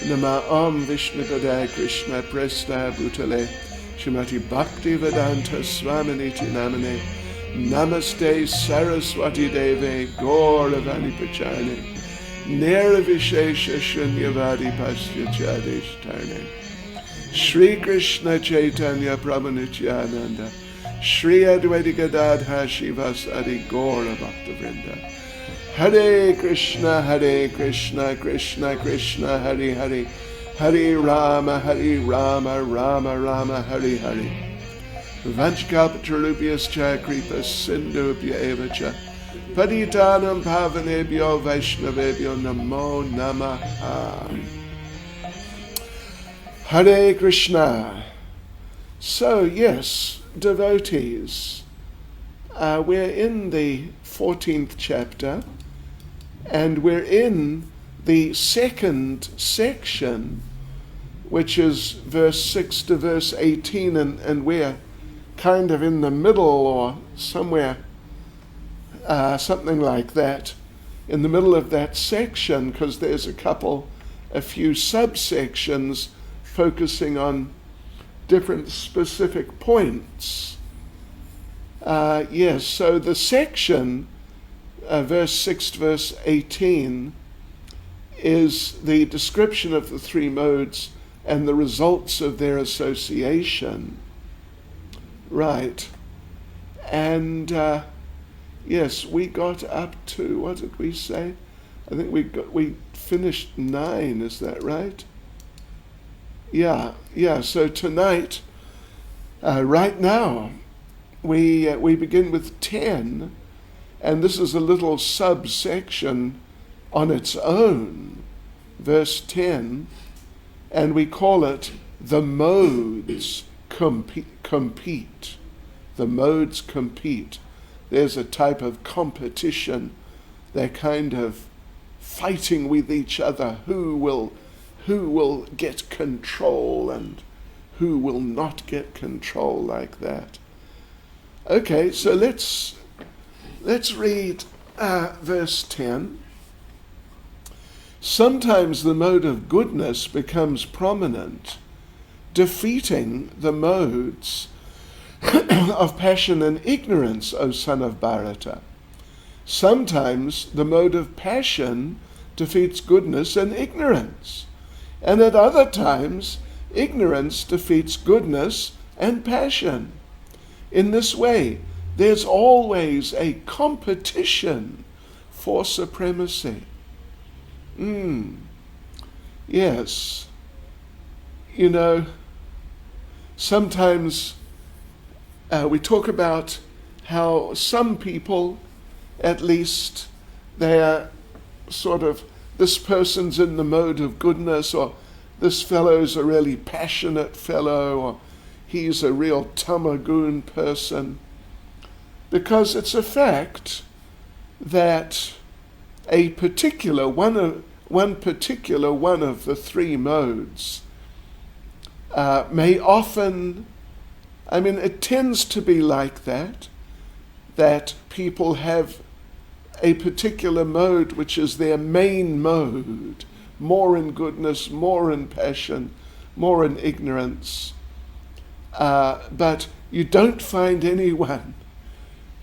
Nama Om Vishnu Padaya Krishna Presta Bhutale Shrimati Bhakti Vedanta Swaminiti Namane Namaste Saraswati Deve Gauravani Pachane Nirvishesha Shunyavadi Pasya Chadishtarne Shri Krishna Chaitanya Prabhu Nityananda Shri Advaita Gadadha Shivasadi Gaura Bhaktavrinda Hare Krishna Krishna Krishna Hare Hare Hare Rama Rama Rama Hare Hare Vanchkalpatarubhyas cha kripa sindhubhya eva cha Patitanam pavanebhyo vaishnavebhyo namo namaha. Hare Krishna. So yes, devotees, we're in the 14th chapter, and we're in the second section, which is verse 6 to verse 18, and we're kind of in the middle or somewhere, something like that, in the middle of that section, because there's a few subsections focusing on different specific points. Yes, so the section, verse 6 to verse 18, is the description of the three modes and the results of their association. Right. And yes, we got up to, what did we say? I think we finished 9, is that right? Yeah, so tonight, right now, we begin with 10, and this is a little subsection on its own, verse 10, and we call it the modes compete. The modes compete. There's a type of competition. They're kind of fighting with each other. Who will get control and who will not get control, like that. Okay, so let's read verse 10. Sometimes the mode of goodness becomes prominent, defeating the modes of passion and ignorance, O son of Bharata. Sometimes the mode of passion defeats goodness and ignorance, and at other times ignorance defeats goodness and passion. In this way, there's always a competition for supremacy. Yes. You know, sometimes we talk about how some people, at least, they're sort of, this person's in the mode of goodness, or this fellow's a really passionate fellow, or he's a real tamagoon person. Because it's a fact that a particular one of the three modes may often, it tends to be like that people have a particular mode which is their main mode, more in goodness, more in passion, more in ignorance. But you don't find anyone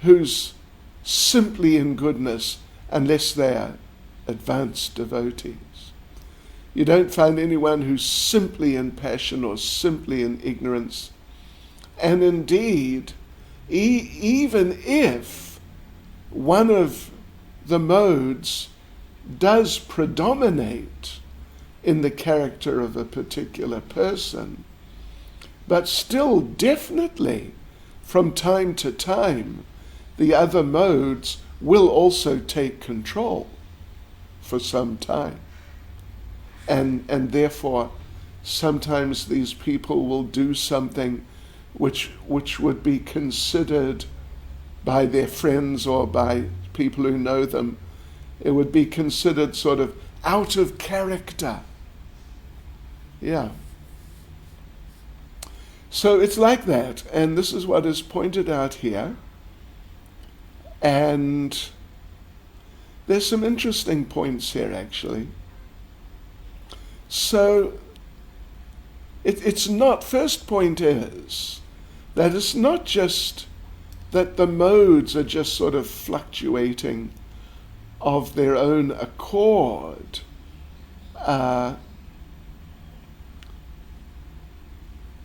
who's simply in goodness unless they're advanced devotees. You don't find anyone who's simply in passion or simply in ignorance. And indeed, even if one of the modes does predominate in the character of a particular person, but still definitely from time to time, the other modes will also take control for some time. And therefore, sometimes these people will do something which would be considered by their friends or by people who know them, it would be considered sort of out of character. Yeah. So it's like that, and this is what is pointed out here. And there's some interesting points here, actually. So it's not, first point is that it's not just that the modes are just sort of fluctuating of their own accord.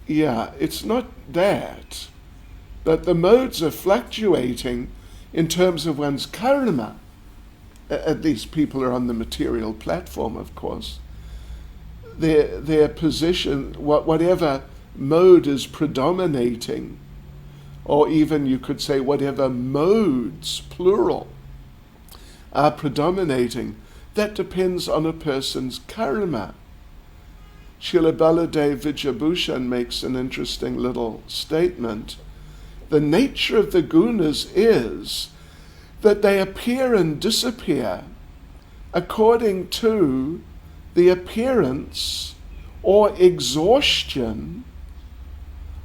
It's not that, but the modes are fluctuating in terms of one's karma. At least people are on the material platform, of course. Their position, whatever mode is predominating, or even you could say whatever modes, plural, are predominating, that depends on a person's karma. Srila Baladev Vijayabhushan makes an interesting little statement. The nature of the gunas is that they appear and disappear according to the appearance or exhaustion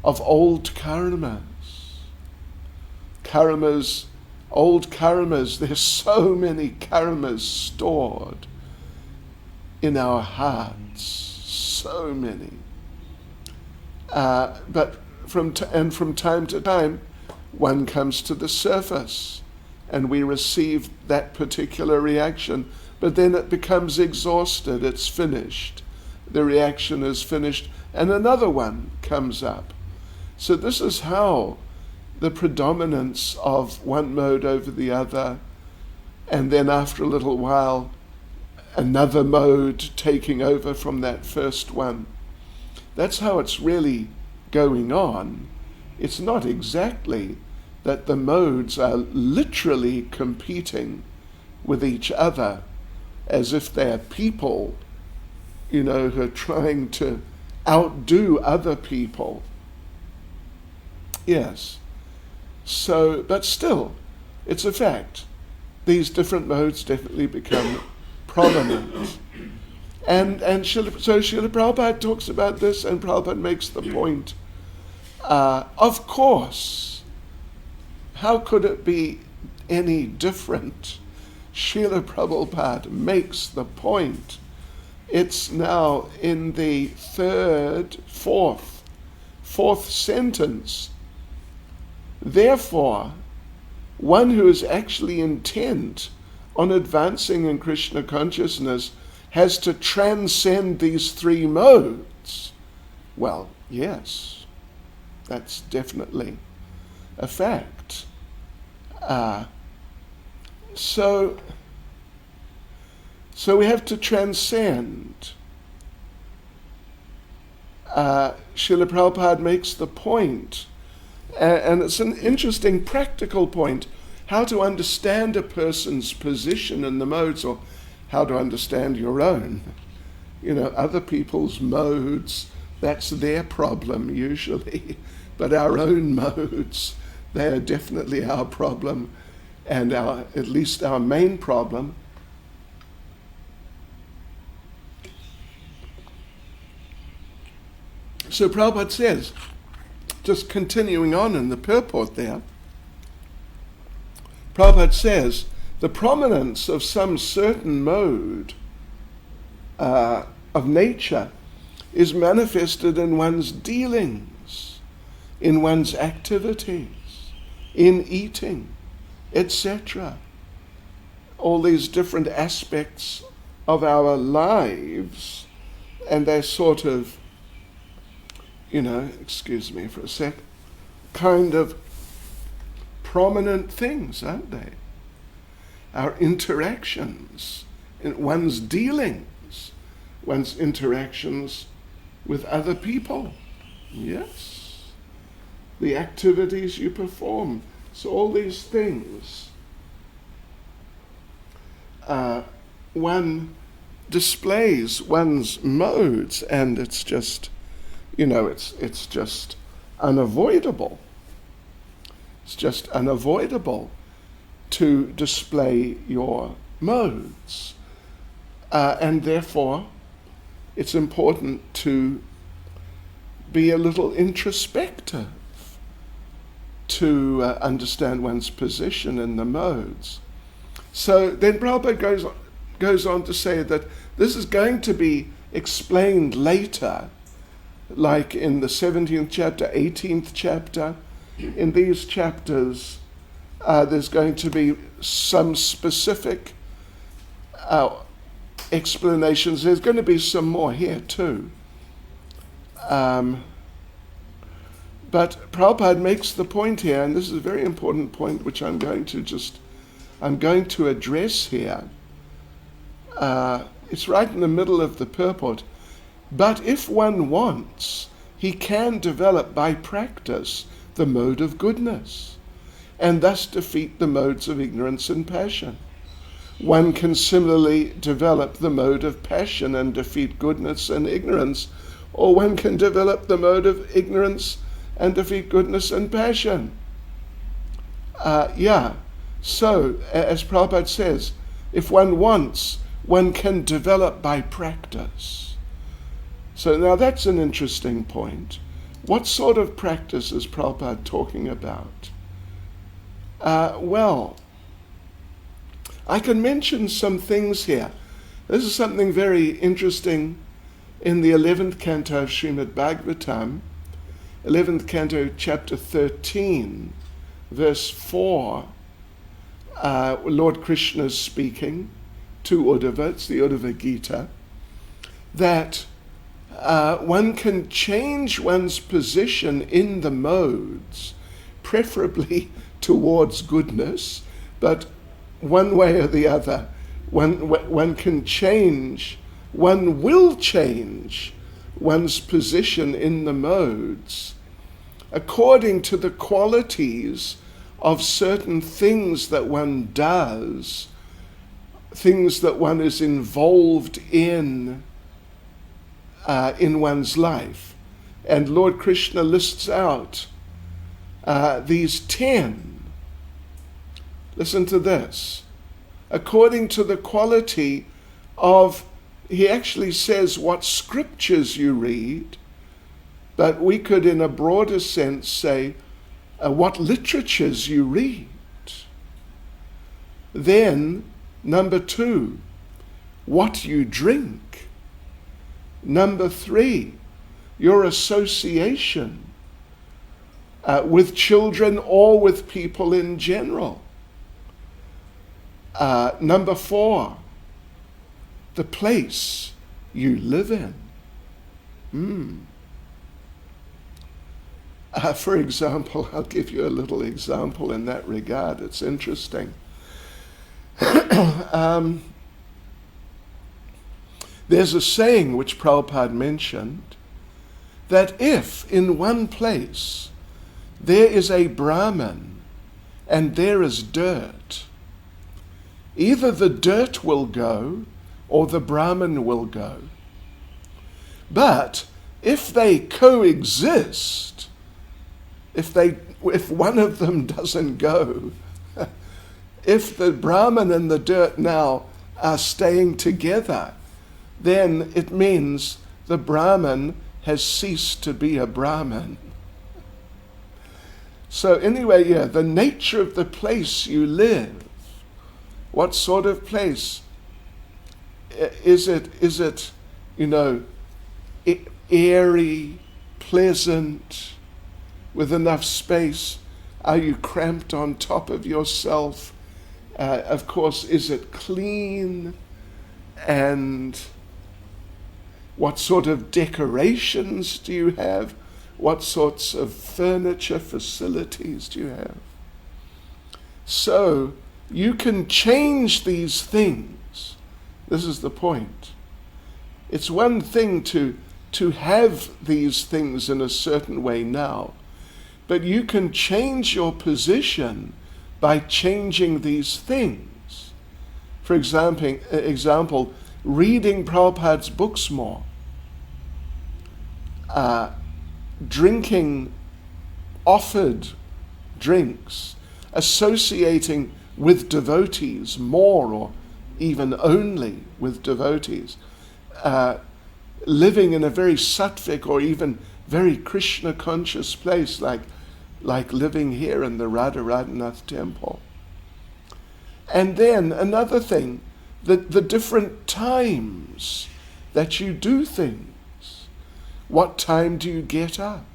of old karmas. Old karmas, there's so many karmas stored in our hearts, so many. But from time to time, one comes to the surface and we receive that particular reaction, but then it becomes exhausted, it's finished. The reaction is finished, and another one comes up. So this is how the predominance of one mode over the other, and then after a little while, another mode taking over from that first one. That's how it's really going on. It's not exactly that the modes are literally competing with each other as if they're people, who are trying to outdo other people. Yes. So, but still, it's a fact. These different modes definitely become prominent. And Srila Prabhupada talks about this, and Prabhupada makes the point, of course, how could it be any different? Srila Prabhupada makes the point. It's now in the fourth sentence. Therefore, one who is actually intent on advancing in Krishna consciousness has to transcend these three modes. Well, yes, that's definitely a fact. So we have to transcend. Srila Prabhupada makes the point, and it's an interesting practical point, how to understand a person's position in the modes, or how to understand your own. Other people's modes, that's their problem usually, but our own modes, they are definitely our problem, and at least our main problem. So Prabhupada says, just continuing on in the purport there, Prabhupada says, the prominence of some certain mode of nature is manifested in one's dealings, in one's activities, in eating, etc. All these different aspects of our lives, and they're sort of, excuse me for a sec, kind of prominent things, aren't they? Our interactions, one's dealings, one's interactions with other people. Yes. The activities you perform. So all these things. One displays one's modes, and it's just, it's just unavoidable. It's just unavoidable to display your modes. And therefore, it's important to be a little introspective to understand one's position in the modes. So then Prabhupada goes on to say that this is going to be explained later, like in the 17th chapter, 18th chapter. In these chapters, there's going to be some specific explanations. There's going to be some more here too. But Prabhupada makes the point here, and this is a very important point which I'm going to address here. It's right in the middle of the purport. But if one wants, he can develop by practice the mode of goodness, and thus defeat the modes of ignorance and passion. One can similarly develop the mode of passion and defeat goodness and ignorance, or one can develop the mode of ignorance and defeat goodness and passion. So, as Prabhupada says, if one wants, one can develop by practice. So now that's an interesting point. What sort of practice is Prabhupada talking about? Well, I can mention some things here. This is something very interesting in the 11th canto of Srimad Bhagavatam, 11th canto, chapter 13, verse 4. Lord Krishna is speaking to Uddhava, it's the Uddhava Gita, that one can change one's position in the modes, preferably towards goodness, but one way or the other, one can change, one will change one's position in the modes according to the qualities of certain things that one does, things that one is involved in one's life. And Lord Krishna lists out these 10. Listen to this. According to the quality of, he actually says what scriptures you read, but we could in a broader sense say what literatures you read. Then, number 2, what you drink. Number 3, your association with children or with people in general. Number 4, the place you live in. For example, I'll give you a little example in that regard. It's interesting. There's a saying which Prabhupada mentioned, that if in one place there is a Brahmin and there is dirt, either the dirt will go or the Brahmin will go. But if they coexist, if one of them doesn't go, if the Brahmin and the dirt now are staying together, then it means the Brahmin has ceased to be a Brahmin. So anyway, the nature of the place you live. What sort of place? Is it, airy, pleasant, with enough space? Are you cramped on top of yourself? Of course, is it clean? And what sort of decorations do you have? What sorts of furniture, facilities do you have? So, you can change these things. This is the point. It's one thing to have these things in a certain way now, but you can change your position by changing these things. For example, reading Prabhupada's books more, drinking offered drinks, associating with devotees more or even only with devotees, living in a very sattvic or even very Krishna conscious place like living here in the Radharanath temple. And then another thing, the different times that you do things. What time do you get up?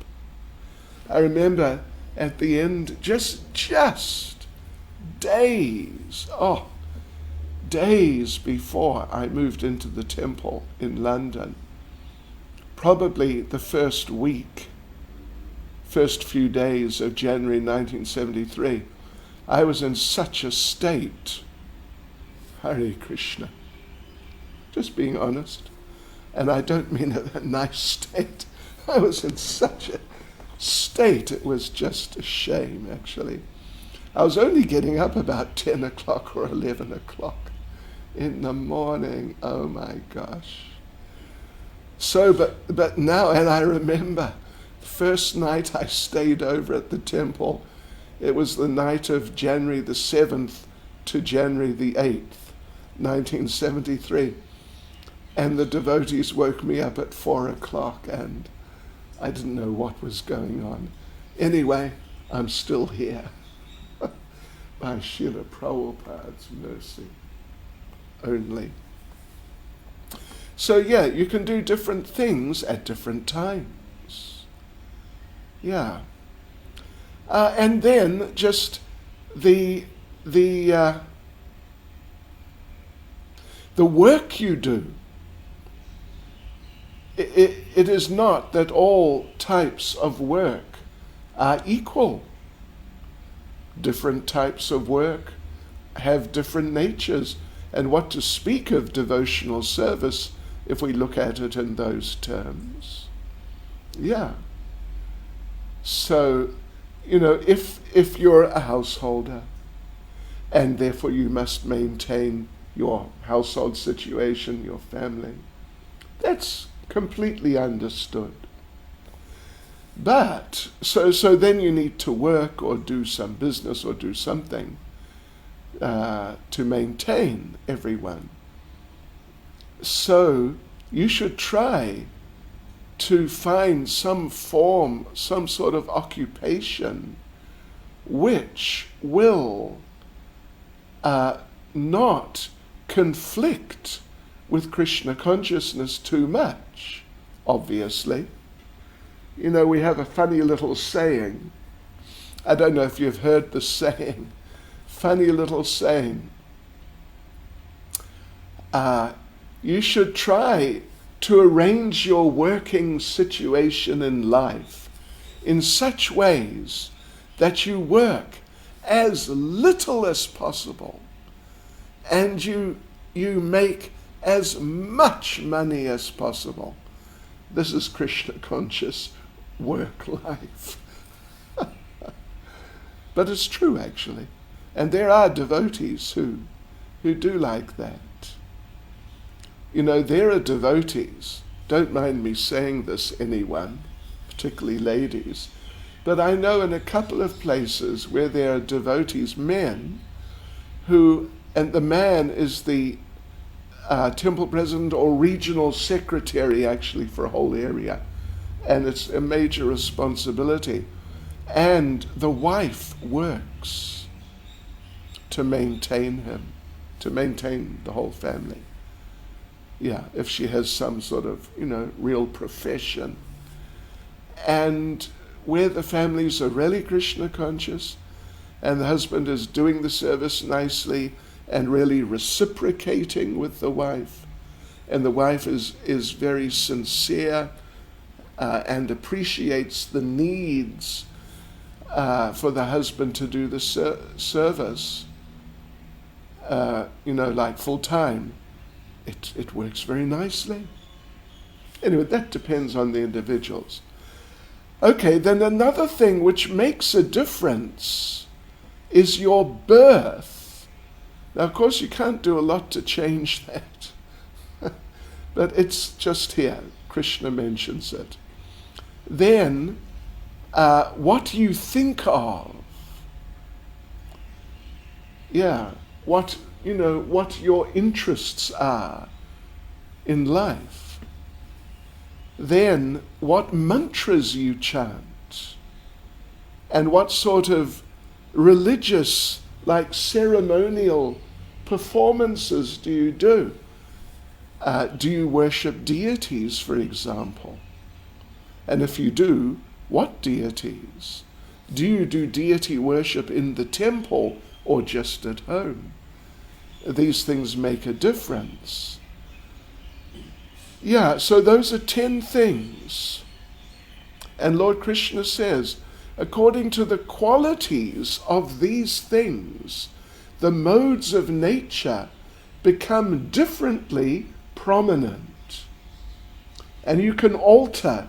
I remember at the end, just days before I moved into the temple in London, probably the first few days of January 1973, I was in such a state, Hare Krishna, just being honest, and I don't mean a nice state. I was in such a state, it was just a shame, actually. I was only getting up about 10 o'clock or 11 o'clock in the morning. Oh my gosh. So, but now, and I remember the first night I stayed over at the temple, it was the night of January the 7th to January the 8th, 1973. And the devotees woke me up at 4 o'clock and I didn't know what was going on. Anyway, I'm still here. By Srila Prabhupada's mercy only. So yeah, you can do different things at different times. Yeah. And then just the work you do. It is not that all types of work are equal. Different types of work have different natures, and what to speak of devotional service if we look at it in those terms. Yeah. So, if you're a householder, and therefore you must maintain your household situation, your family, that's completely understood. But, so then you need to work or do some business or do something to maintain everyone. So you should try to find some form, some sort of occupation which will not conflict with Krishna consciousness too much, obviously. We have a funny little saying. I don't know if you've heard the saying. Funny little saying. You should try to arrange your working situation in life in such ways that you work as little as possible and you make as much money as possible. This is Krishna conscious work life. But it's true, actually. And there are devotees who do like that. There are devotees, don't mind me saying this, anyone, particularly ladies, but I know in a couple of places where there are devotees, men, and the man is the temple president or regional secretary, actually, for a whole area. And it's a major responsibility. And the wife works to maintain him, to maintain the whole family. Yeah, if she has some sort of, real profession. And where the families are really Krishna conscious, and the husband is doing the service nicely and really reciprocating with the wife, and the wife is very sincere and appreciates the needs for the husband to do the service, like full time, it works very nicely. Anyway, that depends on the individuals. Okay, then another thing which makes a difference is your birth. Now, of course, you can't do a lot to change that, but it's just here. Krishna mentions it. Then, what you think of. Yeah, what your interests are in life. Then, what mantras you chant, and what sort of religious, like ceremonial performances do you do? Do you worship deities, for example? And if you do, what deities? Do you do deity worship in the temple or just at home? These things make a difference. Yeah, so those are 10 things. And Lord Krishna says, according to the qualities of these things, the modes of nature become differently prominent. And you can alter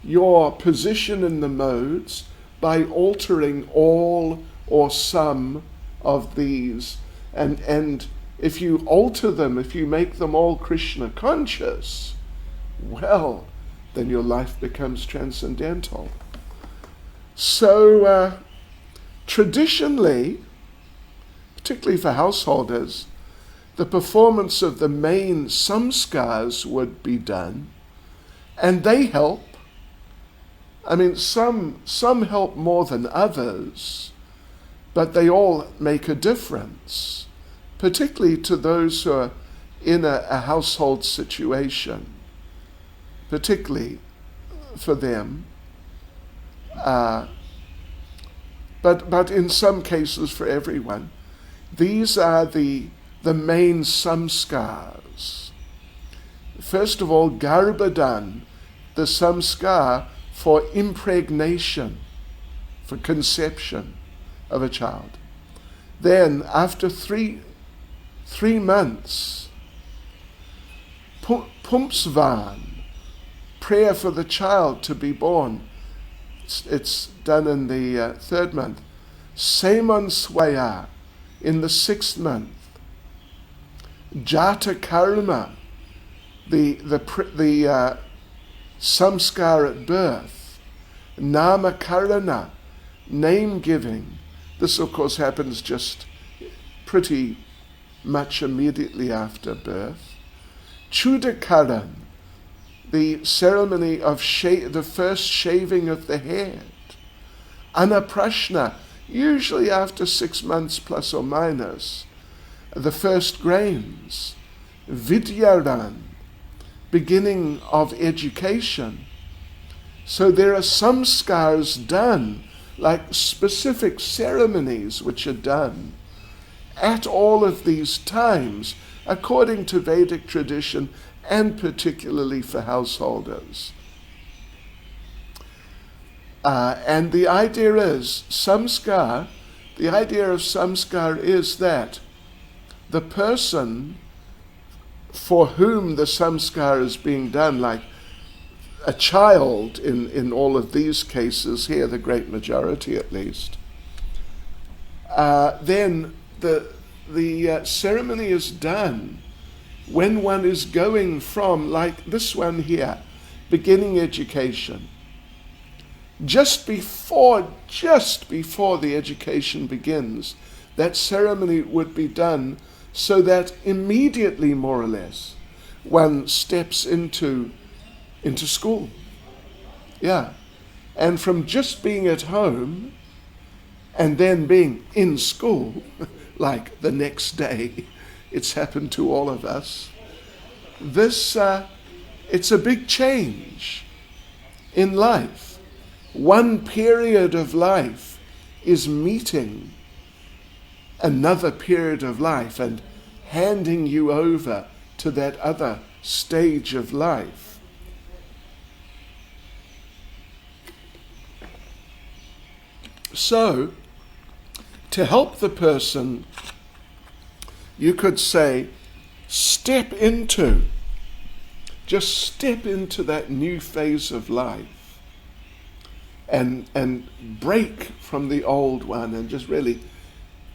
your position in the modes by altering all or some of these. And if you alter them, if you make them all Krishna conscious, well, then your life becomes transcendental. So traditionally, particularly for householders, the performance of the main samskars would be done, and they help. I mean, some help more than others, but they all make a difference, particularly to those who are in a household situation, particularly for them. But in some cases for everyone. These are the main samskars. First of all, Garbhadan, the samskar for impregnation, for conception of a child. Then, after three months, Pumsvan, prayer for the child to be born. It's done in the 3rd month. Seman Swaya, in the 6th month. Jata Karma, the samskar at birth. Nama Karana, name giving. This of course happens just pretty much immediately after birth. Chudakaran, the ceremony of the first shaving of the head. Anaprashna, usually after 6 months plus or minus, the first grains. Vidyaran, beginning of education. So there are samskars done, like specific ceremonies which are done at all of these times, according to Vedic tradition, and particularly for householders. And the idea is, the idea of samskar is that the person for whom the samskar is being done, like a child in all of these cases here, the great majority at least, then the ceremony is done when one is going from, like this one here, beginning education. Just before the education begins, that ceremony would be done so that immediately, more or less, one steps into school. Yeah. And from just being at home and then being in school, like the next day, it's happened to all of us. This, it's a big change in life. One period of life is meeting another period of life and handing you over to that other stage of life. So, to help the person, you could say, step into that new phase of life and break from the old one and just really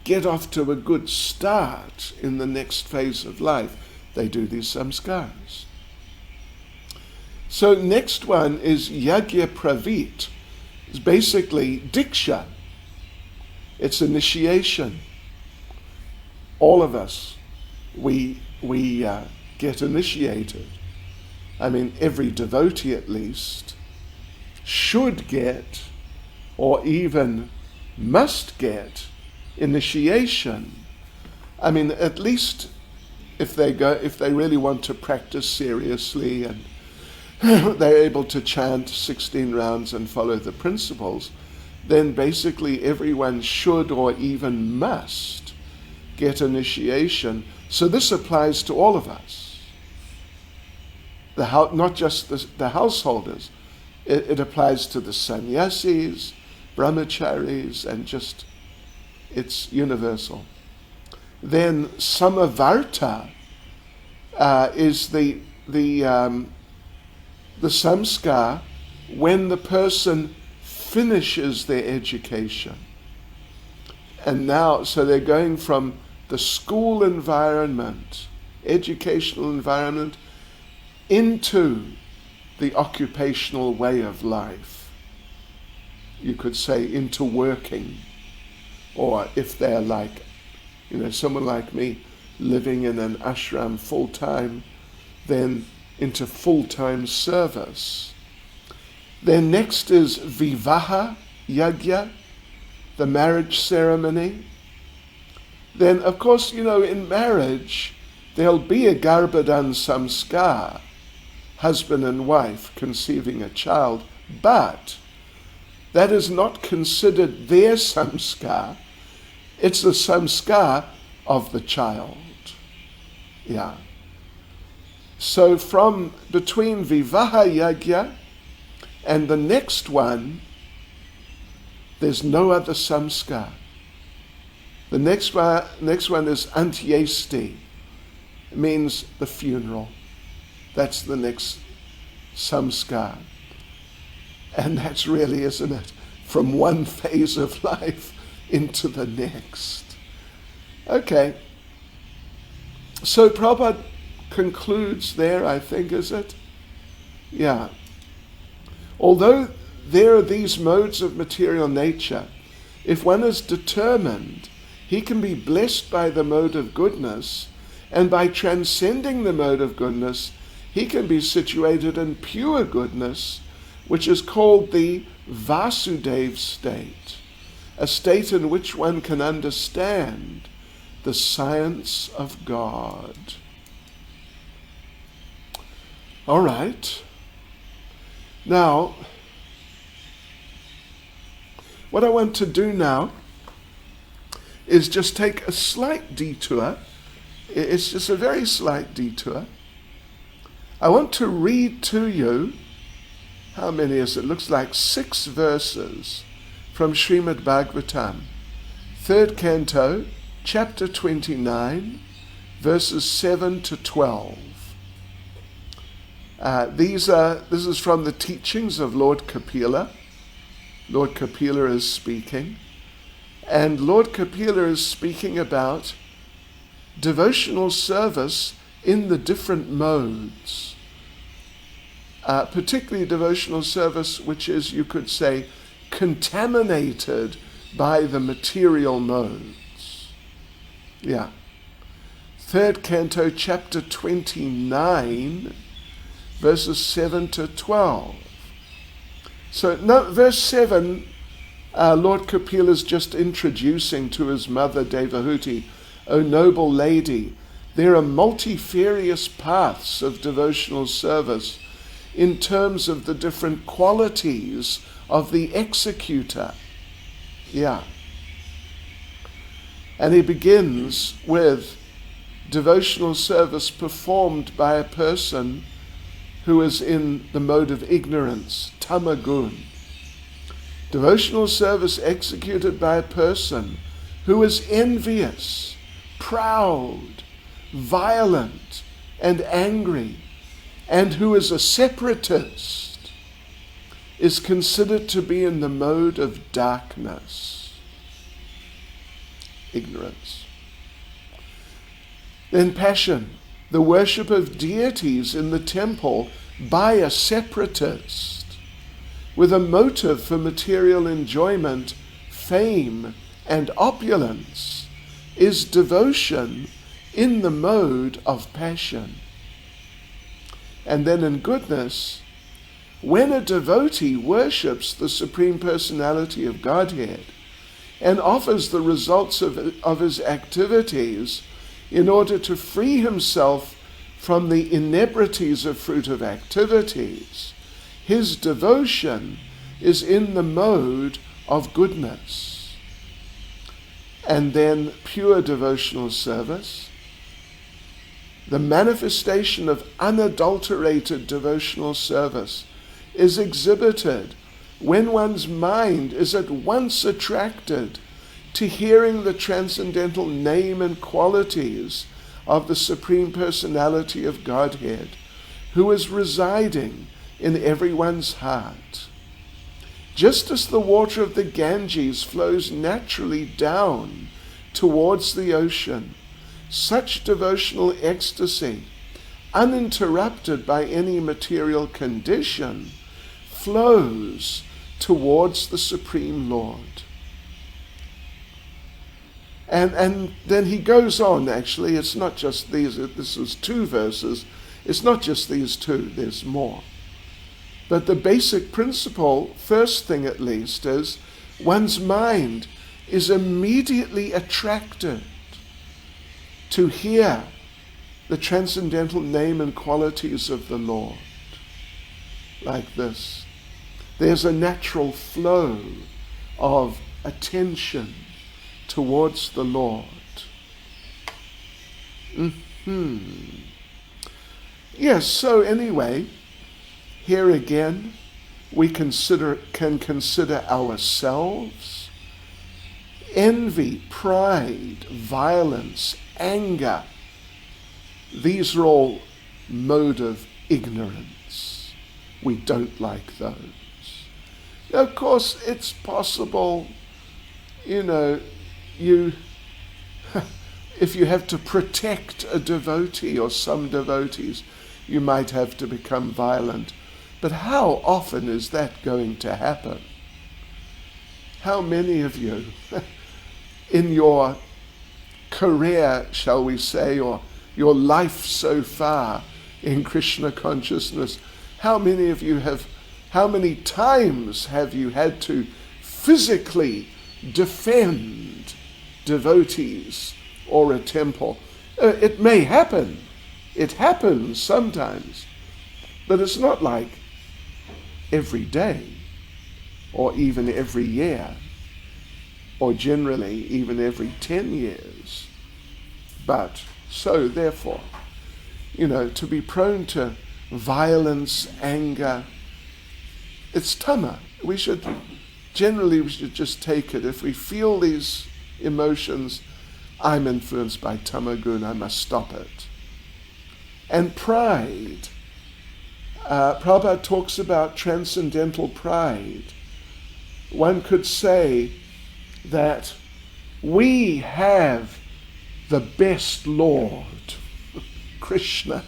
get off to a good start in the next phase of life. They do these samskars. So next one is Yagya Pravit. It's basically Diksha. It's initiation. All of us, we get initiated. I mean, every devotee at least should get, or even must get, initiation. I mean, at least if they really want to practice seriously and they're able to chant 16 rounds and follow the principles, then basically everyone should or even must get initiation. So this applies to all of us. Not just the householders. It applies to the sannyasis, brahmacharis, and just, it's universal. Then samavarta is the samskar when the person finishes their education. And now, so they're going from the school environment, educational environment, into the occupational way of life. You could say into working, or if they're like, someone like me living in an ashram full-time, then into full-time service. Then next is vivaha yagya, the marriage ceremony. Then, of course, in marriage, there'll be a garbhadan samskar, husband and wife conceiving a child, but that is not considered their samskar. It's the samskar of the child. Yeah. So from between vivaha yagya and the next one, there's no other samskar. The next one is antyesti. It means the funeral. That's the next samskar. And that's really, isn't it, from one phase of life into the next. Okay. So Prabhupada concludes there, I think, is it? Yeah. Although there are these modes of material nature, if one is determined, he can be blessed by the mode of goodness, and by transcending the mode of goodness, he can be situated in pure goodness, which is called the Vasudev state, a state in which one can understand the science of God. All right. Now, what I want to do now is just take a slight detour. It's just a very slight detour. I want to read to you, how many is it? Looks like 6 verses from Srimad Bhagavatam, 3rd canto, chapter 29, verses 7 to 12. This is from the teachings of Lord Kapila. Lord Kapila is speaking. And Lord Kapila is speaking about devotional service in the different modes. Particularly devotional service which is, you could say, contaminated by the material modes. Yeah. 3rd canto, chapter 29, verses 7 to 12. So, verse 7, Lord Kapila is just introducing to his mother Devahuti, O noble lady, there are multifarious paths of devotional service in terms of the different qualities of the executor. Yeah. And he begins with devotional service performed by a person who is in the mode of ignorance, tamagun. Devotional service executed by a person who is envious, proud, violent, and angry, and who is a separatist, is considered to be in the mode of darkness, ignorance. Then passion, the worship of deities in the temple by a separatist, with a motive for material enjoyment, fame, and opulence, is devotion in the mode of passion. And then in goodness, when a devotee worships the Supreme Personality of Godhead and offers the results of his activities in order to free himself from the inebrities of fruitive activities. His devotion is in the mode of goodness. And then pure devotional service, the manifestation of unadulterated devotional service, is exhibited when one's mind is at once attracted to hearing the transcendental name and qualities of the Supreme Personality of Godhead, who is residing in everyone's heart. Just as the water of the Ganges flows naturally down towards the ocean, such devotional ecstasy, uninterrupted by any material condition, flows towards the Supreme Lord. And then he goes on, actually, it's not just these, this is 2 verses, it's not just these 2, there's more. But the basic principle, first thing at least, is one's mind is immediately attracted to hear the transcendental name and qualities of the Lord. Like this. There's a natural flow of attention towards the Lord. Yes, so anyway, here again, we can consider ourselves. Envy, pride, violence, anger, these are all mode of ignorance. We don't like those. Of course, it's possible, if you have to protect a devotee or some devotees, you might have to become violent. But how often is that going to happen? How many of you, in your career, shall we say, or your life so far in Krishna consciousness, how many times have you had to physically defend devotees or a temple? It may happen. It happens sometimes. But it's not like every day, or even every year, or generally even every 10 years. But so, therefore, to be prone to violence, anger, it's tama. We should just take it. If we feel these emotions, I'm influenced by tamagun, I must stop it. And pride. Prabhupada talks about transcendental pride. One could say that we have the best Lord, Krishna.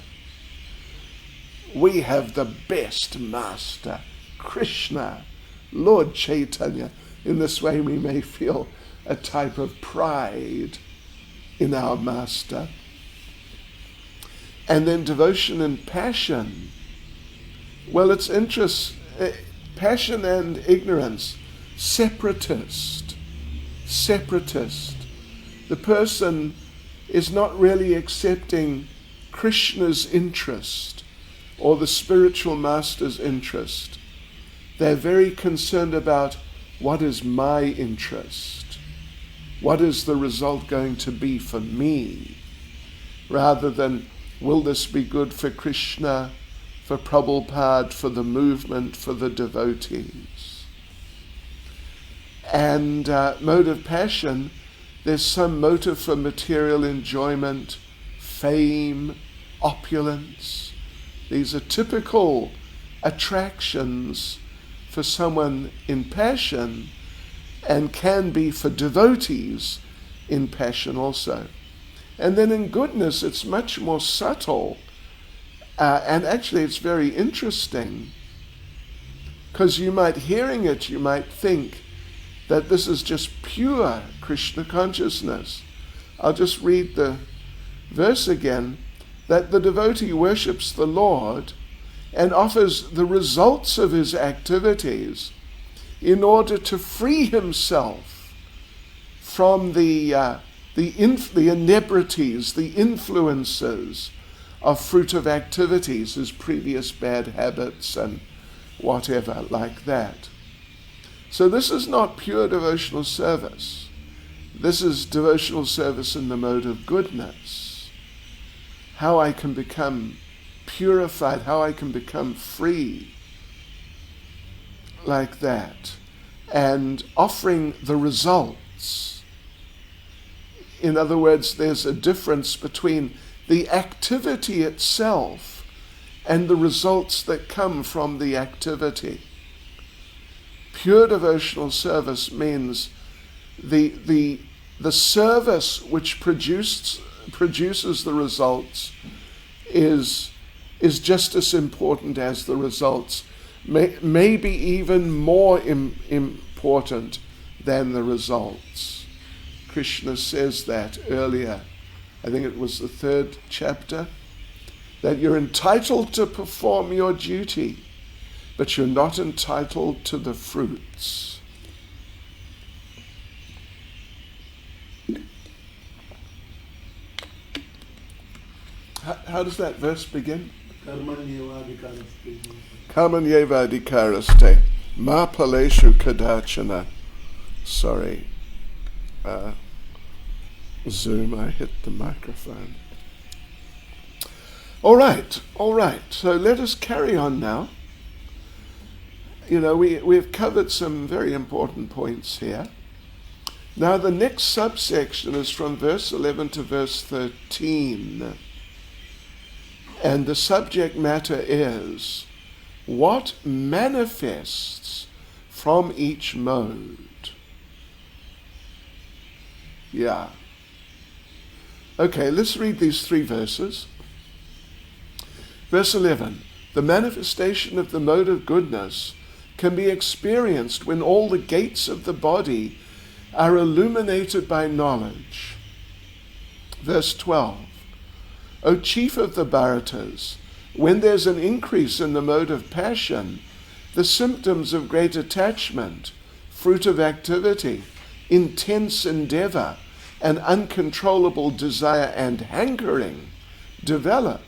We have the best Master, Krishna, Lord Caitanya. In this way we may feel a type of pride in our Master. And then devotion and passion. Well, it's passion and ignorance, separatist. The person is not really accepting Krishna's interest or the spiritual master's interest. They're very concerned about what is my interest, what is the result going to be for me, rather than will this be good for Krishna, for Prabhupada, for the movement, for the devotees. And mode of passion, there's some motive for material enjoyment, fame, opulence. These are typical attractions for someone in passion, and can be for devotees in passion also. And then in goodness, it's much more subtle. And actually it's very interesting, because hearing it, you might think that this is just pure Krishna consciousness. I'll just read the verse again, that the devotee worships the Lord and offers the results of his activities in order to free himself from the the inebrities, the influences of fruitive activities, his previous bad habits and whatever like that. So this is not pure devotional service. This is devotional service in the mode of goodness. How I can become purified, how I can become free, like that. And offering the results. In other words, there's a difference between the activity itself and the results that come from the activity. Pure devotional service means the service which produces the results is just as important as the results, maybe even more important than the results. Krishna says that earlier, I think it was the 3rd chapter, that you're entitled to perform your duty, but you're not entitled to the fruits. How does that verse begin? Karmanyeva adhikaraste ma paleshu kadachana. Sorry. Zoom, I hit the microphone. All right. So let us carry on now. We've covered some very important points here. Now the next subsection is from verse 11 to verse 13. And the subject matter is what manifests from each mode. Yeah. Okay, let's read these 3 verses. Verse 11. The manifestation of the mode of goodness can be experienced when all the gates of the body are illuminated by knowledge. Verse 12. O chief of the Bharatas, when there's an increase in the mode of passion, the symptoms of great attachment, fruit of activity, intense endeavor, and uncontrollable desire and hankering develop.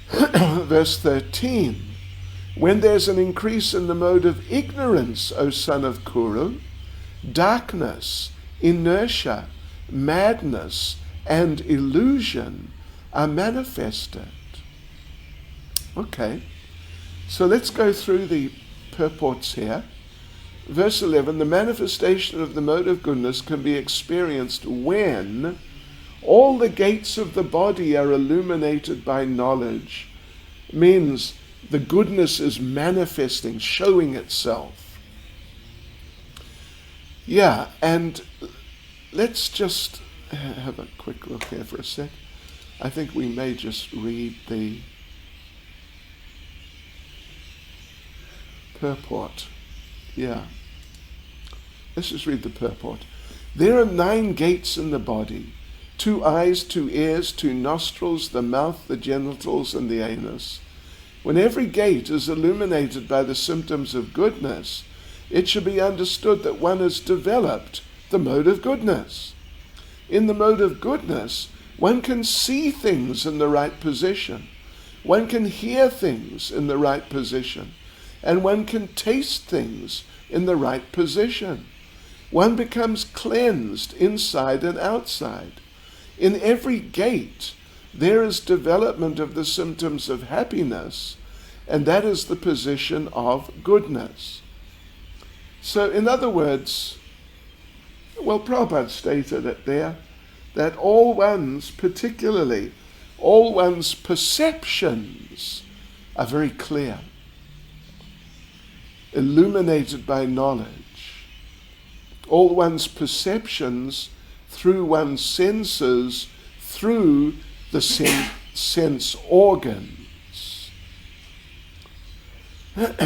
Verse 13. When there's an increase in the mode of ignorance, O son of Kuru, darkness, inertia, madness, and illusion are manifested. Okay, so let's go through the purports here. Verse 11, the manifestation of the mode of goodness can be experienced when all the gates of the body are illuminated by knowledge. Means the goodness is manifesting, showing itself. Yeah, and let's just have a quick look here for a sec. I think we may just read the purport. Yeah. Let's just read the purport. There are 9 gates in the body, 2 eyes, 2 ears, 2 nostrils, the mouth, the genitals, and the anus. When every gate is illuminated by the symptoms of goodness, it should be understood that one has developed the mode of goodness. In the mode of goodness, one can see things in the right position. One can hear things in the right position. And one can taste things in the right position. One becomes cleansed inside and outside. In every gate, there is development of the symptoms of happiness, and that is the position of goodness. So, in other words, well, Prabhupada stated it there, that all one's perceptions are very clear, illuminated by knowledge. All one's perceptions through one's senses, through the sense organs.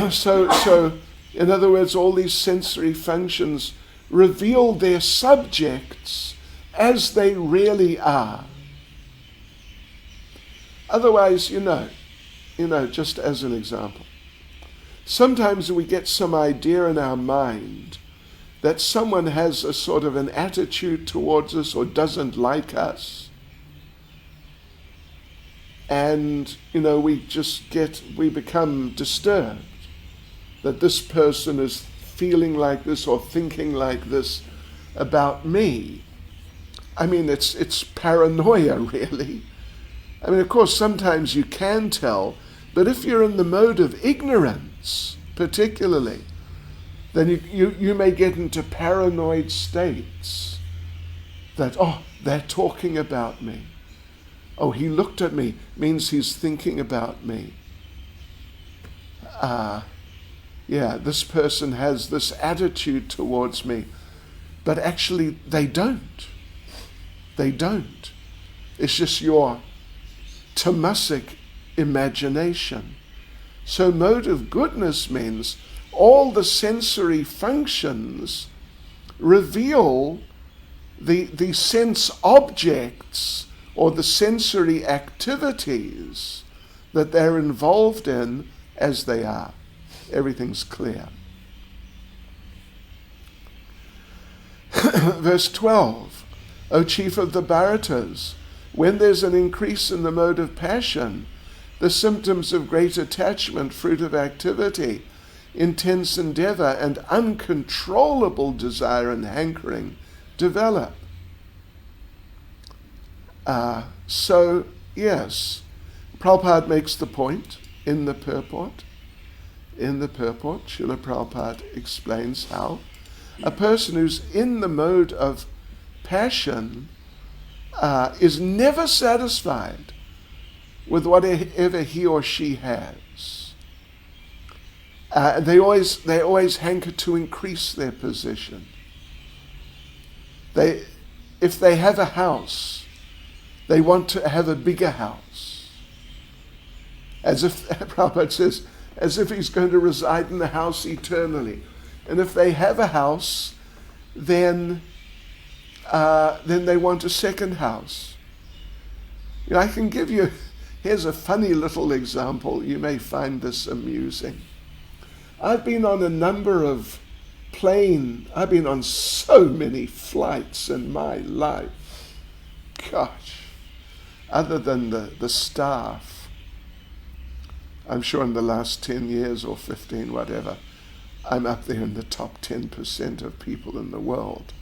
So, in other words, all these sensory functions reveal their subjects as they really are. Otherwise, just as an example, sometimes we get some idea in our mind that someone has a sort of an attitude towards us or doesn't like us. And, we become disturbed that this person is feeling like this or thinking like this about me. I mean, it's paranoia, really. I mean, of course, sometimes you can tell, but if you're in the mode of ignorance, particularly, then you may get into paranoid states that, they're talking about me. Oh, he looked at me, means he's thinking about me. This person has this attitude towards me, but actually they don't. They don't. It's just your tamasic imagination. So mode of goodness means all the sensory functions reveal the sense objects or the sensory activities that they're involved in as they are. Everything's clear. Verse 12, O chief of the Bharatas, when there's an increase in the mode of passion, the symptoms of great attachment, fruit of activity, intense endeavor, and uncontrollable desire and hankering develop. Yes, Prabhupada makes the point in the purport. In the purport, Srila Prabhupada explains how a person who's in the mode of passion is never satisfied with whatever he or she has. They always hanker to increase their position. If they have a house, they want to have a bigger house. As if, Prabhupada says, as if he's going to reside in the house eternally. And if they have a house, then they want a second house. I can give you, here's a funny little example. You may find this amusing. I've been on a number of I've been on so many flights in my life. Gosh, other than the staff, I'm sure in the last 10 years or 15, whatever, I'm up there in the top 10% of people in the world.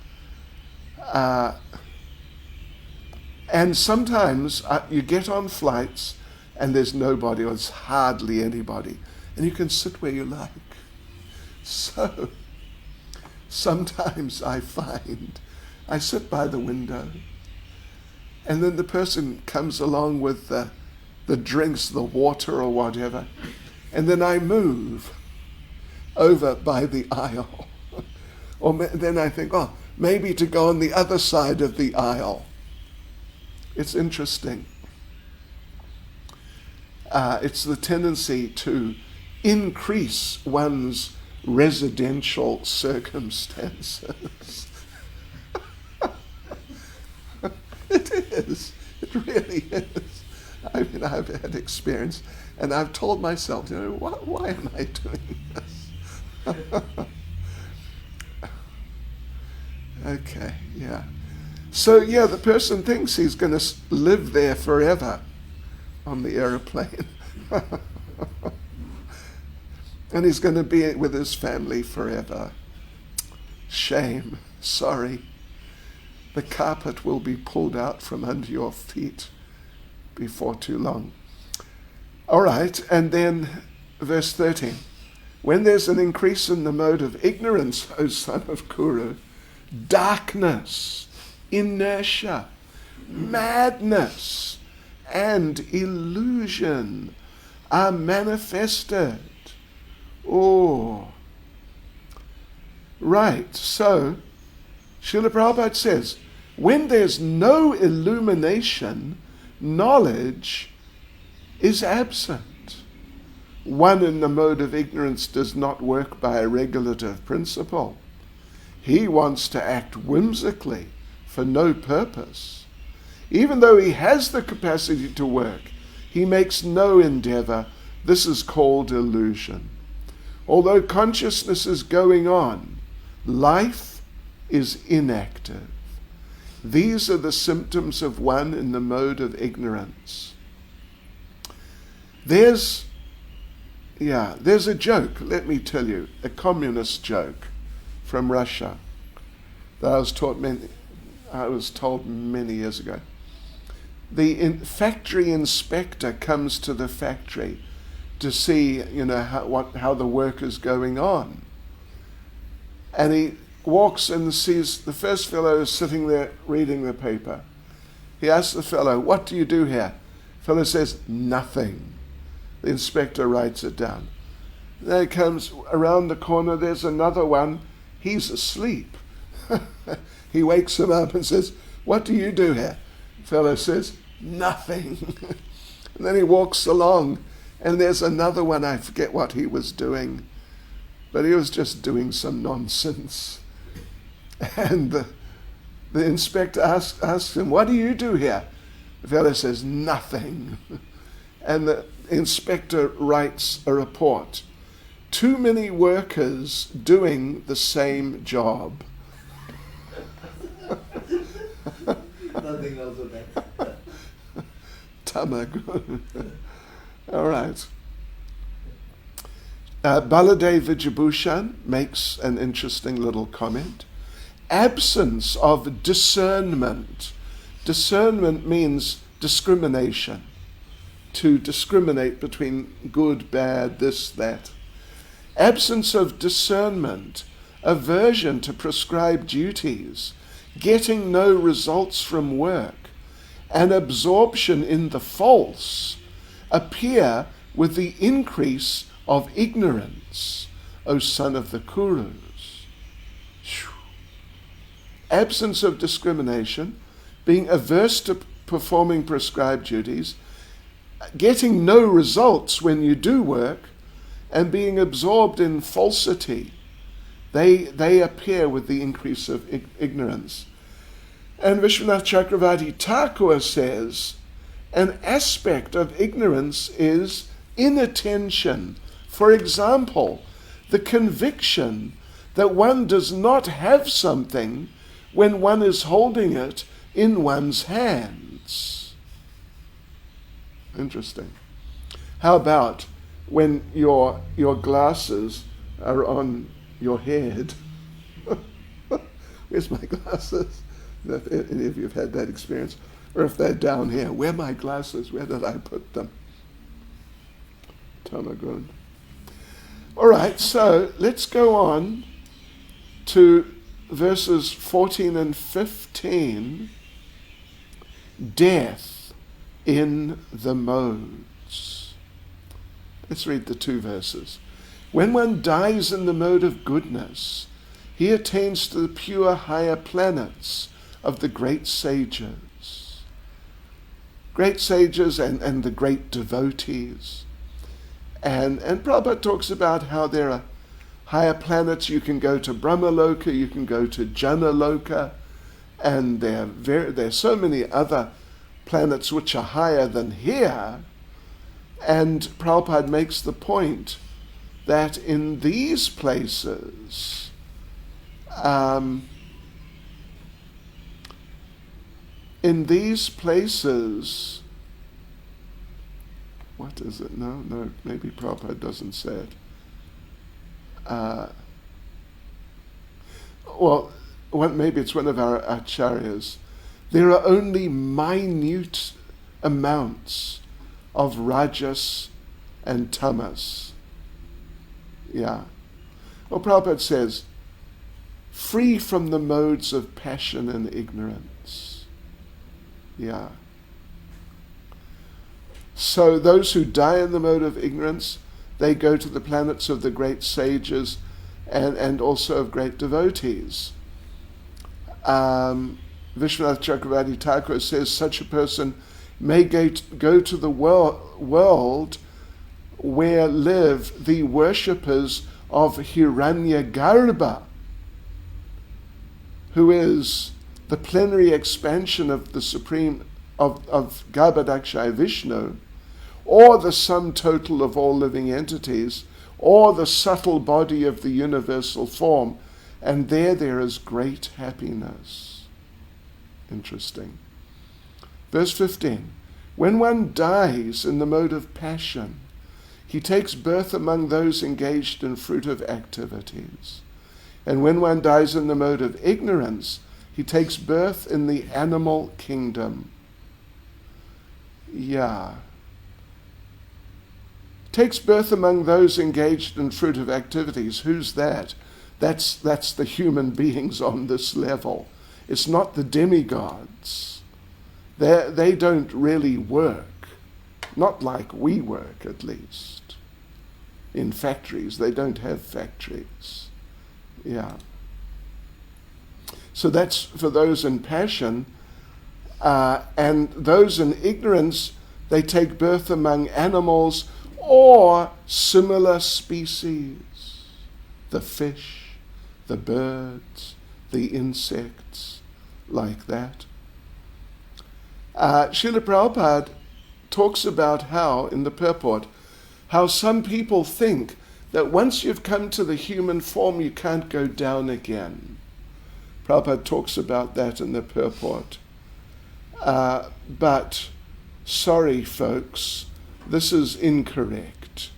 And sometimes you get on flights and there's nobody, or there's hardly anybody, and you can sit where you like. So sometimes I find I sit by the window, and then the person comes along with the drinks, the water or whatever, and then I move over by the aisle. Or then I think, maybe to go on the other side of the aisle. It's interesting. It's the tendency to increase one's residential circumstances. It is. It really is. I mean, I've had experience, and I've told myself, why am I doing this? Okay, yeah. So, the person thinks he's going to live there forever on the aeroplane. And he's going to be with his family forever. Shame. Sorry. The carpet will be pulled out from under your feet before too long. All right, and then verse 13. When there's an increase in the mode of ignorance, O son of Kuru, darkness, inertia, madness, and illusion are manifested. Oh. Right, so Srila Prabhupada says, when there's no illumination, knowledge is absent. One in the mode of ignorance does not work by a regulative principle. He wants to act whimsically for no purpose. Even though he has the capacity to work, he makes no endeavor. This is called illusion. Although consciousness is going on, life is inactive. These are the symptoms of one in the mode of ignorance. There's a joke, let me tell you, a communist joke from Russia that I was told many years ago. The factory inspector comes to the factory to see, how the work is going on. And he walks and sees the first fellow is sitting there reading the paper. He asks the fellow, "What do you do here?" The fellow says, "Nothing." The inspector writes it down. Then he comes around the corner, there's another one. He's asleep. He wakes him up and says, "What do you do here?" The fellow says, "Nothing." And then he walks along, and there's another one. I forget what he was doing, but he was just doing some nonsense. And the inspector asks him, "What do you do here?" The fellow says, "Nothing." And the inspector writes a report. Too many workers doing the same job. Nothing else with that. Tamagun. All right. Baladev Vijabhushan makes an interesting little comment. Absence of discernment. Discernment means discrimination. To discriminate between good, bad, this, that. Absence of discernment, aversion to prescribed duties, getting no results from work, and absorption in the false appear with the increase of ignorance, O son of the Kurus. Absence of discrimination, being averse to performing prescribed duties, getting no results when you do work, and being absorbed in falsity, they appear with the increase of ignorance. And Vishwanath Chakravarti Thakur says, an aspect of ignorance is inattention. For example, the conviction that one does not have something when one is holding it in one's hands. Interesting. How about when your glasses are on your head? Where's my glasses? If any of you have had that experience. Or if they're down here, where are my glasses? Where did I put them? Tamagun. All right, so let's go on to verses 14 and 15. Death in the modes. Let's read the two verses. When one dies in the mode of goodness, he attains to the pure higher planets of the great sages. Great sages and the great devotees. And Prabhupada talks about how there are higher planets. You can go to Brahmaloka, you can go to Janaloka, and there are so many other planets which are higher than here. And Prabhupada makes the point that in these places, what is it? No, maybe Prabhupada doesn't say it. Maybe it's one of our acharyas. There are only minute amounts of rajas and tamas. Yeah. Well, Prabhupada says, free from the modes of passion and ignorance. Yeah. So those who die in the mode of ignorance, they go to the planets of the great sages and also of great devotees. Vishwanath Chakravarti Thakur says such a person may go to the world where live the worshippers of Hiranyagarbha, who is the plenary expansion of the Supreme, of Garbhodakshaya Vishnu, or the sum total of all living entities, or the subtle body of the universal form, and there is great happiness. Interesting. Verse 15. When one dies in the mode of passion, he takes birth among those engaged in fruitive activities. And when one dies in the mode of ignorance, he takes birth in the animal kingdom. Yeah. Takes birth among those engaged in fruitive activities. Who's that? That's the human beings on this level. It's not the demigods. They don't really work. Not like we work, at least. In factories. They don't have factories. Yeah. So that's for those in passion. And those in ignorance, they take birth among animals or similar species. The fish, the birds, the insects, like that. Srila Prabhupada talks about how, in the purport, how some people think that once you've come to the human form, you can't go down again. Prabhupada talks about that in the purport. But, sorry folks, this is incorrect.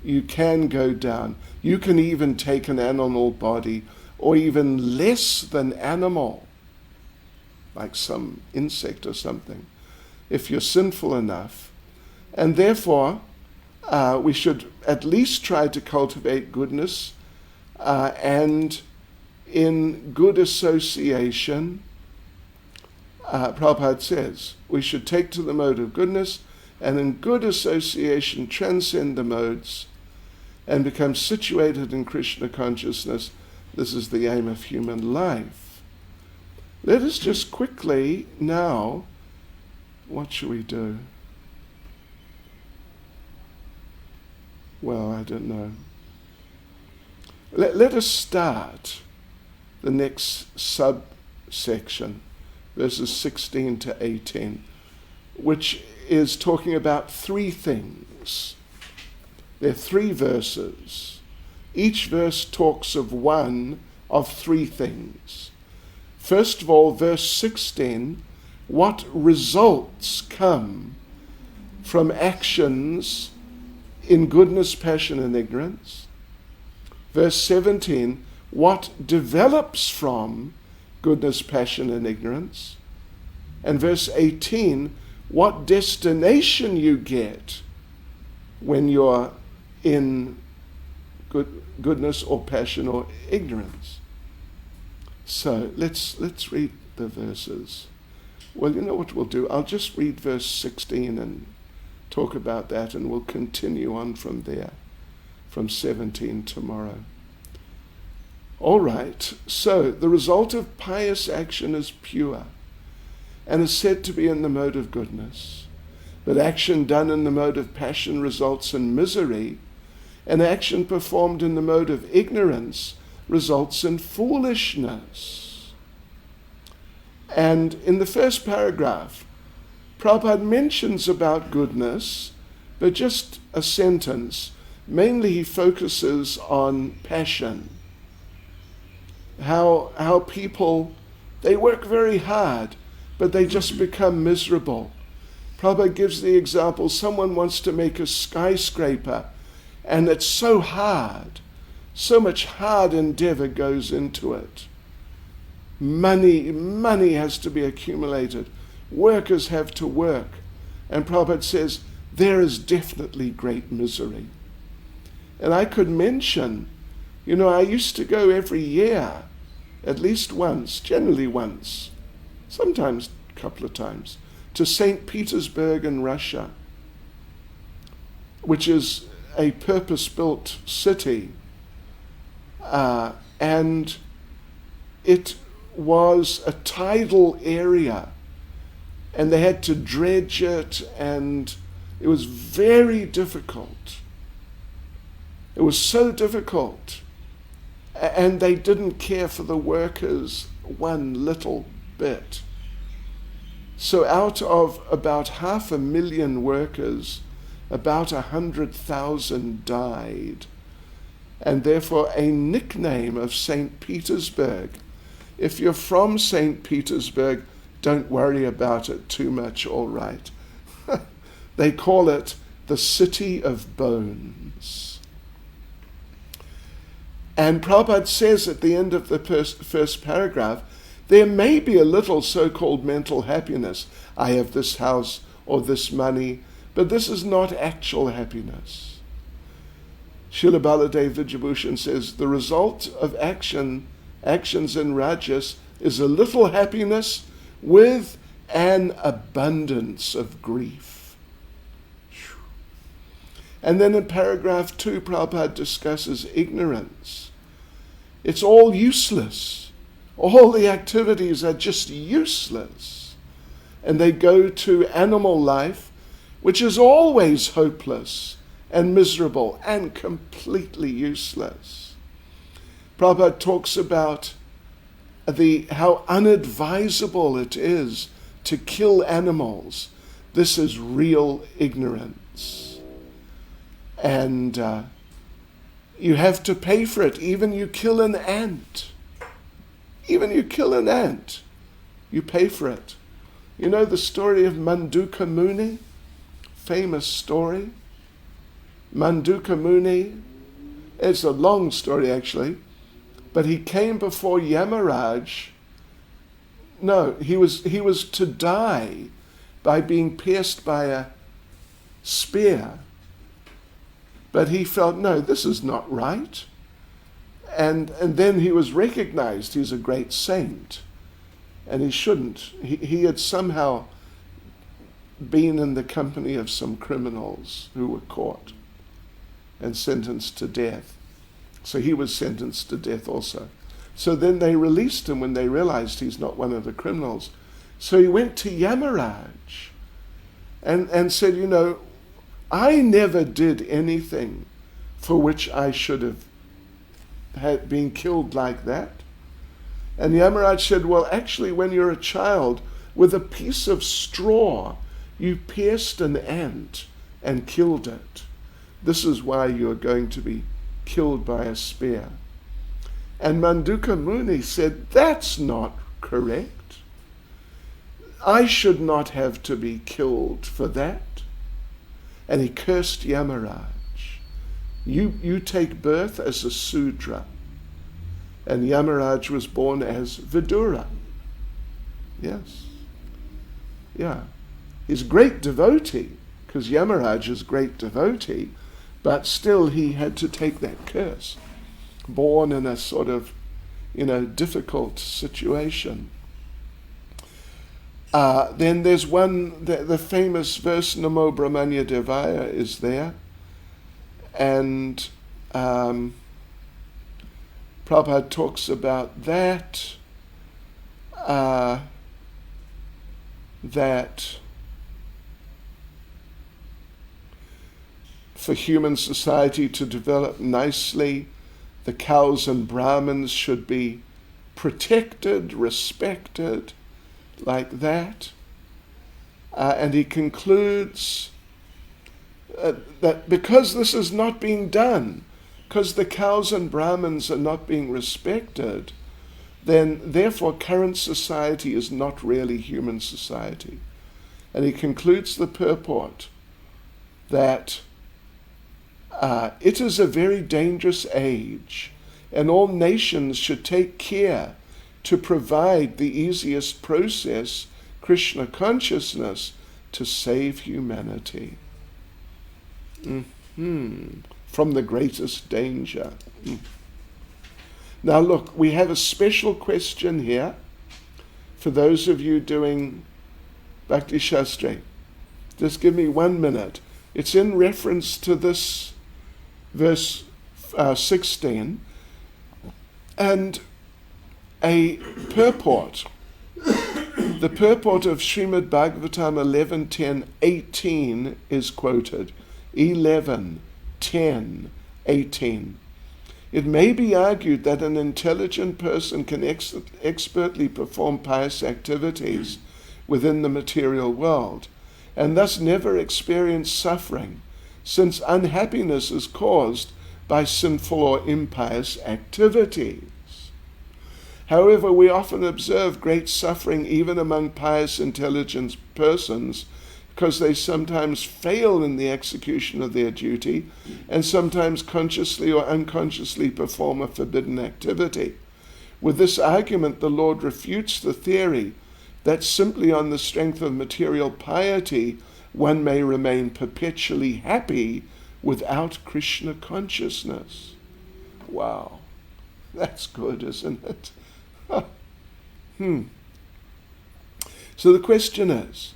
You can go down. You can even take an animal body, or even less than animal, like some insect or something, if you're sinful enough. And therefore, we should at least try to cultivate goodness, and in good association, Prabhupada says, we should take to the mode of goodness, and in good association transcend the modes and become situated in Krishna consciousness. This is the aim of human life. Let us just quickly now, what shall we do? Well, I don't know. Let us start the next subsection, verses 16 to 18, which is talking about three things. There are three verses. Each verse talks of one of three things. First of all, verse 16, what results come from actions in goodness, passion, and ignorance. Verse 17, what develops from goodness, passion, and ignorance. And verse 18, what destination you get when you're in goodness or passion or ignorance. So let's read the verses. Well, you know what we'll do? I'll just read verse 16 and talk about that, and we'll continue on from there, from 17 tomorrow. All right, so the result of pious action is pure and is said to be in the mode of goodness. But action done in the mode of passion results in misery, and action performed in the mode of ignorance results in foolishness. And in the first paragraph, Prabhupada mentions about goodness, but just a sentence. Mainly he focuses on passion. How people, they work very hard, but they just become miserable. Prabhupada gives the example, someone wants to make a skyscraper, and it's so hard, so much hard endeavor goes into it. Money has to be accumulated. Workers have to work. And Prabhupada says, there is definitely great misery. And I could mention, I used to go every year, at least once, generally once, sometimes a couple of times, to St. Petersburg in Russia, which is a purpose-built city. And it was a tidal area, and they had to dredge it, and it was very difficult. It was so difficult, and they didn't care for the workers one little bit. So out of about 500,000 workers, about 100,000 died. and therefore a nickname of St. Petersburg. If you're from St. Petersburg, don't worry about it too much, all right. They call it the City of Bones. And Prabhupada says at the end of the first paragraph, there may be a little so-called mental happiness. I have this house or this money, but this is not actual happiness. Srila Baladev Vidyabhushan says, the result of actions in Rajas is a little happiness with an abundance of grief. And then in paragraph 2, Prabhupada discusses ignorance. It's all useless. All the activities are just useless. And they go to animal life, which is always hopeless and miserable and completely useless. Prabhupada talks about how unadvisable it is to kill animals. This is real ignorance. And you have to pay for it. Even you kill an ant. Even you kill an ant, you pay for it. You know the story of Manduka Muni? Famous story. Manduka Muni, it's a long story actually, but he came before Yamaraj. No, he was to die by being pierced by a spear. But he felt, no, this is not right. And then he was recognized. He's a great saint. And he shouldn't. He had somehow been in the company of some criminals who were caught and sentenced to death. So he was sentenced to death also. So then they released him when they realized he's not one of the criminals. So he went to Yamaraj and said, you know, I never did anything for which I should have had been killed like that. And Yamaraj said, well, actually, when you're a child, with a piece of straw, you pierced an ant and killed it. This is why you're going to be killed by a spear. And Manduka Muni said, that's not correct. I should not have to be killed for that. And he cursed Yamaraj. You take birth as a Sudra. And Yamaraj was born as Vidura. Yes. Yeah. He's a great devotee, because Yamaraj is a great devotee, but still he had to take that curse. Born in a sort of, difficult situation. Then there's one, the famous verse, Namo Brahmanya Devaya, is there. And Prabhupada talks about that, that for human society to develop nicely, the cows and Brahmins should be protected, respected, like that. And he concludes that because this is not being done, because the cows and Brahmins are not being respected, then therefore current society is not really human society. And he concludes the purport that it is a very dangerous age, and all nations should take care to provide the easiest process, Krishna consciousness, to save humanity. From the greatest danger. Now look, we have a special question here for those of you doing Bhakti Shastri. Just give me 1 minute. It's in reference to this verse 16 and a purport. The purport of Srimad Bhagavatam 11.10.18 is quoted. 11.10.18. It may be argued that an intelligent person can expertly perform pious activities within the material world, and thus never experience suffering, since unhappiness is caused by sinful or impious activities. However, we often observe great suffering even among pious, intelligent persons, because they sometimes fail in the execution of their duty and sometimes consciously or unconsciously perform a forbidden activity. With this argument, the Lord refutes the theory that simply on the strength of material piety one may remain perpetually happy without Krishna consciousness. Wow, that's good, isn't it? So the question is,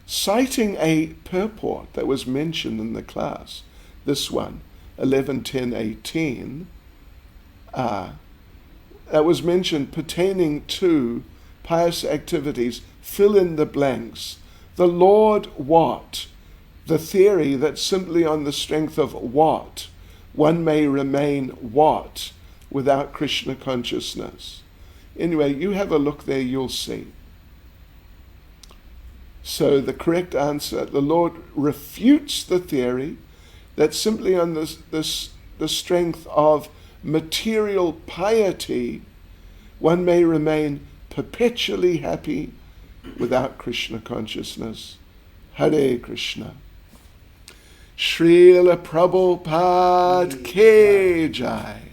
citing a purport that was mentioned in the class, this one, 11.10.18, that was mentioned pertaining to pious activities, fill in the blanks. The Lord what? The theory that simply on the strength of what one may remain what without Krishna consciousness. Anyway, you have a look there, you'll see. So the correct answer, the Lord refutes the theory that simply on the strength of material piety, one may remain perpetually happy without Krishna consciousness. Hare Krishna. Srila Prabhupada Ki Jai.